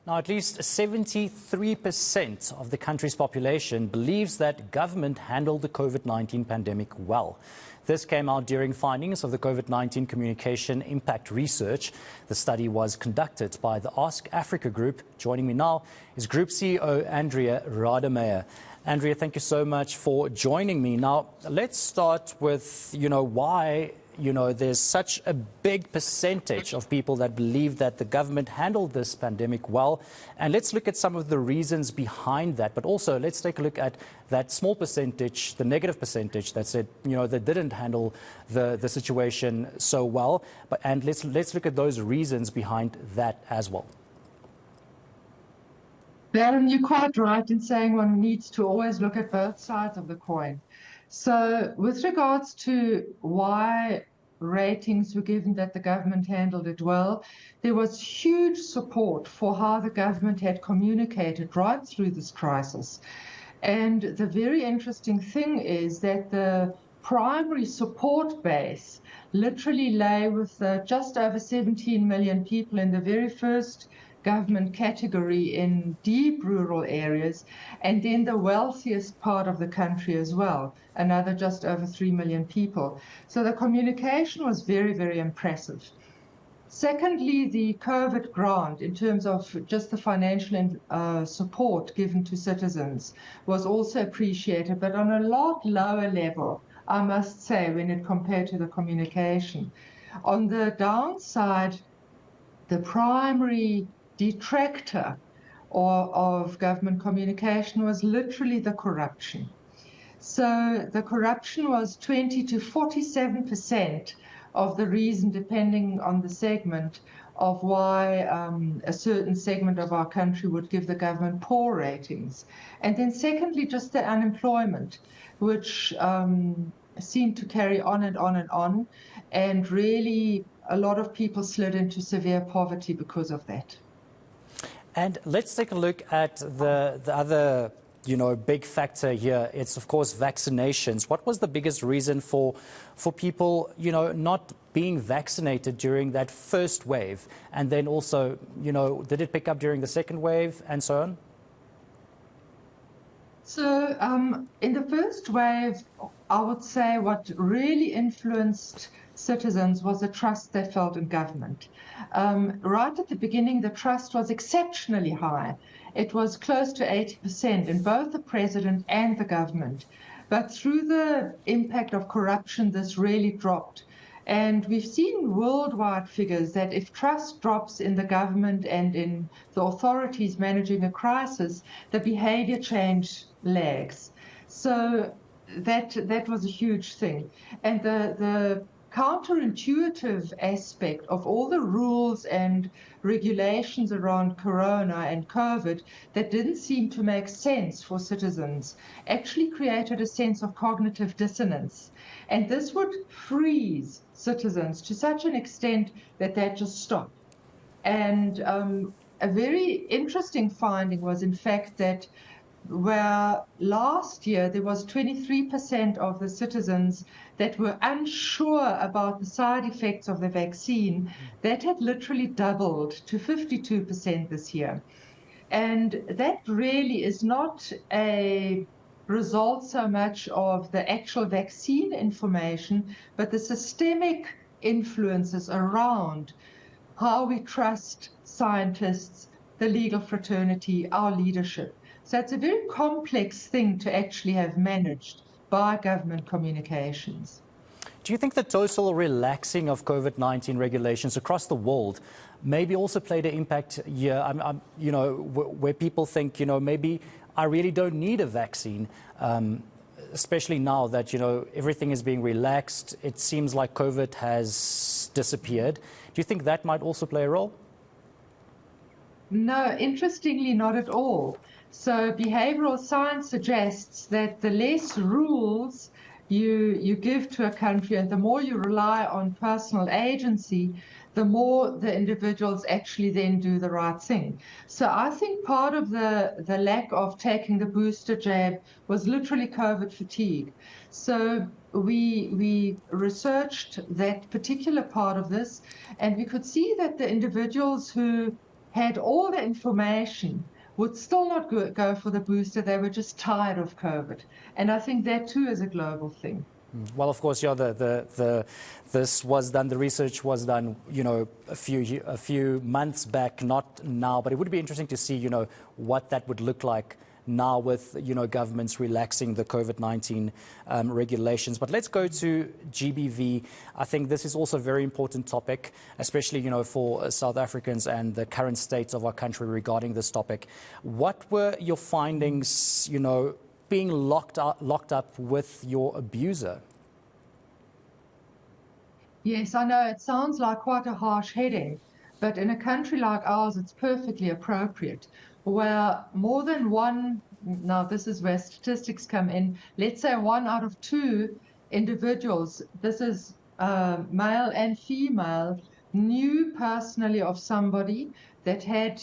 Now, at least 73% of the country's population believes that government handled the COVID-19 pandemic well. This came out during findings of the COVID-19 Communication Impact Research. The study was conducted by the Ask Afrika group. Joining me now is Group CEO Andrea Rademeyer. Andrea, thank you so much for joining me. Now, let's start with, why there's such a big percentage of people that believe that the government handled this pandemic well. And let's look at some of the reasons behind that. But also, let's take a look at that small percentage, the negative percentage that said, they didn't handle the situation so well. And let's look at those reasons behind that as well. Darren, you're quite right in saying one needs to always look at both sides of the coin. So with regards to why ratings were given that the government handled it well, there was huge support for how the government had communicated right through this crisis. And the very interesting thing is that the primary support base literally lay with just over 17 million people in the very first government category in deep rural areas, and then the wealthiest part of the country as well, another just over 3 million people. So the communication was very, very impressive. Secondly, the COVID grant, in terms of just the financial support given to citizens, was also appreciated, but on a lot lower level, I must say, when it compared to the communication. On the downside, the primary detractor of government communication was literally the corruption. So the corruption was 20 to 47% of the reason, depending on the segment, of why a certain segment of our country would give the government poor ratings. And then secondly, just the unemployment, which seemed to carry on and on and on, and really a lot of people slid into severe poverty because of that. And let's take a look at the other, big factor here. It's, of course, vaccinations. What was the biggest reason for people, not being vaccinated during that first wave? And then also, did it pick up during the second wave and so on? So in the first wave, I would say what really influenced citizens was the trust they felt in government. Right at the beginning, the trust was exceptionally high. It was close to 80% in both the president and the government. But through the impact of corruption, this really dropped. And we've seen worldwide figures that if trust drops in the government and in the authorities managing a crisis, the behavior change lags. So that was a huge thing. And the counterintuitive aspect of all the rules and regulations around Corona and COVID that didn't seem to make sense for citizens actually created a sense of cognitive dissonance. And this would freeze citizens to such an extent that they'd just stop. And a very interesting finding was, in fact, that where last year there was 23% of the citizens that were unsure about the side effects of the vaccine, that had literally doubled to 52% this year. And that really is not a result so much of the actual vaccine information, but the systemic influences around how we trust scientists, the legal fraternity, our leadership. So it's a very complex thing to actually have managed by government communications. Do you think the total relaxing of COVID-19 regulations across the world maybe also played an impact here, where people think, maybe I really don't need a vaccine, especially now that, everything is being relaxed. It seems like COVID has disappeared. Do you think that might also play a role? No, interestingly, not at all. So behavioral science suggests that the less rules you give to a country and the more you rely on personal agency, the more the individuals actually then do the right thing. So I think part of the lack of taking the booster jab was literally COVID fatigue. So we researched that particular part of this, and we could see that the individuals who had all the information, would still not go for the booster. They were just tired of COVID. And I think that too is a global thing. Well, of course, yeah, this was done, the research was done, a few months back, not now, but it would be interesting to see, what that would look like now with, governments relaxing the COVID-19 regulations. But let's go to GBV. I think this is also a very important topic, especially, for South Africans and the current state of our country regarding this topic. What were your findings, being locked up with your abuser? Yes, I know it sounds like quite a harsh heading, but in a country like ours, it's perfectly appropriate. Where more than one, now this is where statistics come in, let's say 1 out of 2 individuals, this is male and female, knew personally of somebody that had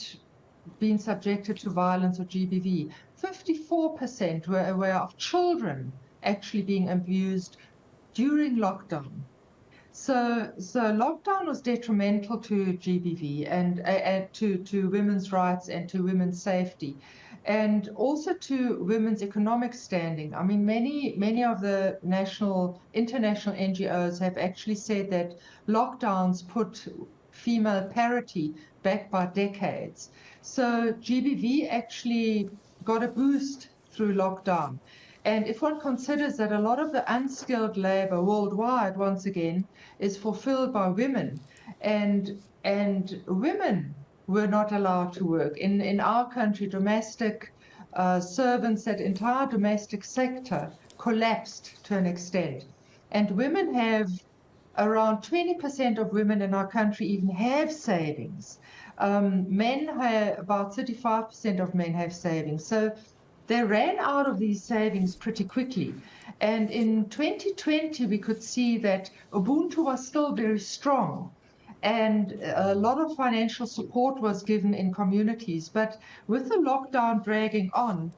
been subjected to violence or GBV. 54% were aware of children actually being abused during lockdown. So lockdown was detrimental to GBV and to women's rights and to women's safety, and also to women's economic standing. I mean, many of the international NGOs have actually said that lockdowns put female parity back by decades. So GBV actually got a boost through lockdown. And if one considers that a lot of the unskilled labor worldwide, once again, is fulfilled by women, and women were not allowed to work. In our country, domestic servants, that entire domestic sector collapsed to an extent. And women have, around 20% of women in our country even have savings. Men have, about 35% of men have savings. So they ran out of these savings pretty quickly. And in 2020, we could see that Ubuntu was still very strong. And a lot of financial support was given in communities. But with the lockdown dragging on,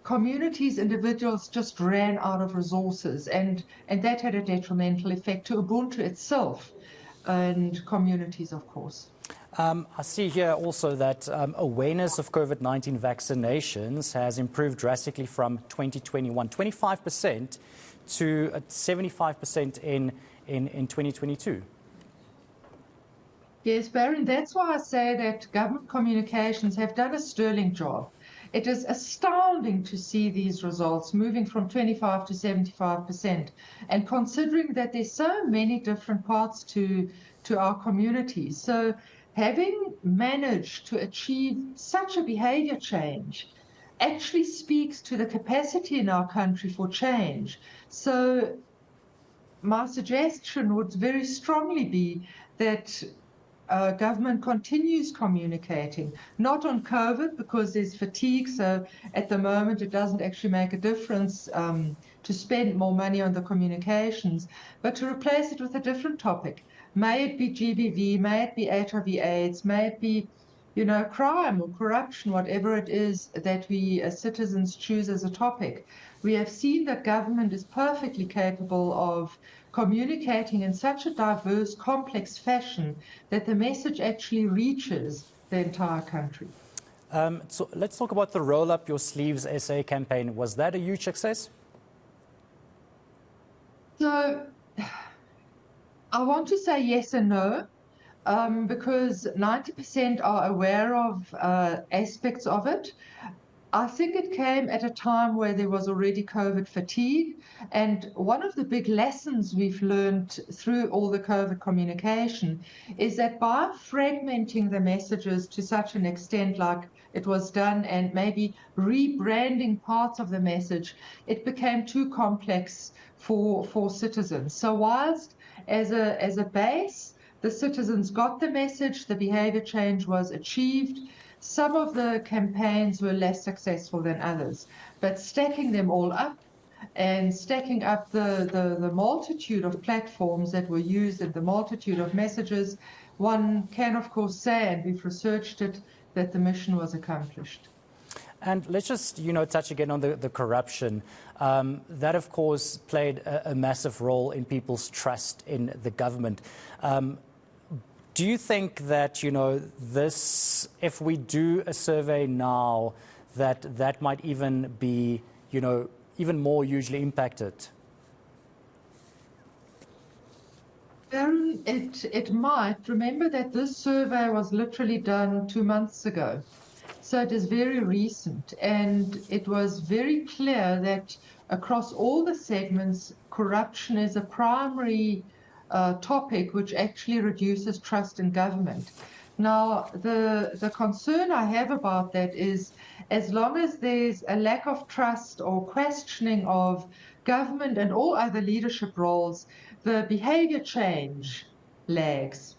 communities, individuals just ran out of resources. And that had a detrimental effect to Ubuntu itself and communities, of course. I see here also that awareness of COVID-19 vaccinations has improved drastically from 2021, 25% to 75% in 2022. Yes, Baron, that's why I say that government communications have done a sterling job. It is astounding to see these results moving from 25 to 75%. And considering that there's so many different parts to our communities. So having managed to achieve such a behavior change actually speaks to the capacity in our country for change. So my suggestion would very strongly be that government continues communicating, not on COVID because there's fatigue, so at the moment it doesn't actually make a difference to spend more money on the communications, but to replace it with a different topic. May it be GBV, may it be HIV/AIDS, may it be, crime or corruption, whatever it is that we as citizens choose as a topic. We have seen that government is perfectly capable of communicating in such a diverse, complex fashion that the message actually reaches the entire country. So let's talk about the Roll Up Your Sleeves SA campaign. Was that a huge success? So I want to say yes and no, because 90% are aware of aspects of it. I think it came at a time where there was already COVID fatigue. And one of the big lessons we've learned through all the COVID communication is that by fragmenting the messages to such an extent like it was done and maybe rebranding parts of the message, it became too complex for citizens. So whilst as a base, the citizens got the message, the behavior change was achieved, some of the campaigns were less successful than others, but stacking them all up and stacking up the multitude of platforms that were used and the multitude of messages, one can of course say, and we've researched it, that the mission was accomplished. And let's just, touch again on the corruption. That, of course, played a massive role in people's trust in the government. Do you think that, this, if we do a survey now, that might even be, even more hugely impacted? It might. Remember that this survey was literally done 2 months ago. So it is very recent, and it was very clear that across all the segments, corruption is a primary topic which actually reduces trust in government. Now, the concern I have about that is, as long as there's a lack of trust or questioning of government and all other leadership roles, the behavior change lags.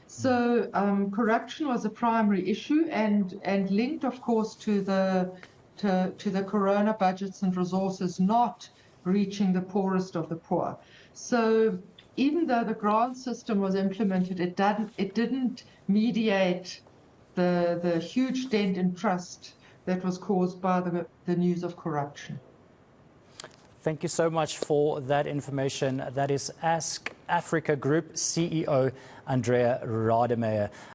So corruption was a primary issue, and linked, of course, to the corona budgets and resources not reaching the poorest of the poor. So even though the grant system was implemented, it didn't mediate the huge dent in trust that was caused by the news of corruption. Thank you so much for that information. That is Ask Afrika Group CEO Andrea Rademeyer.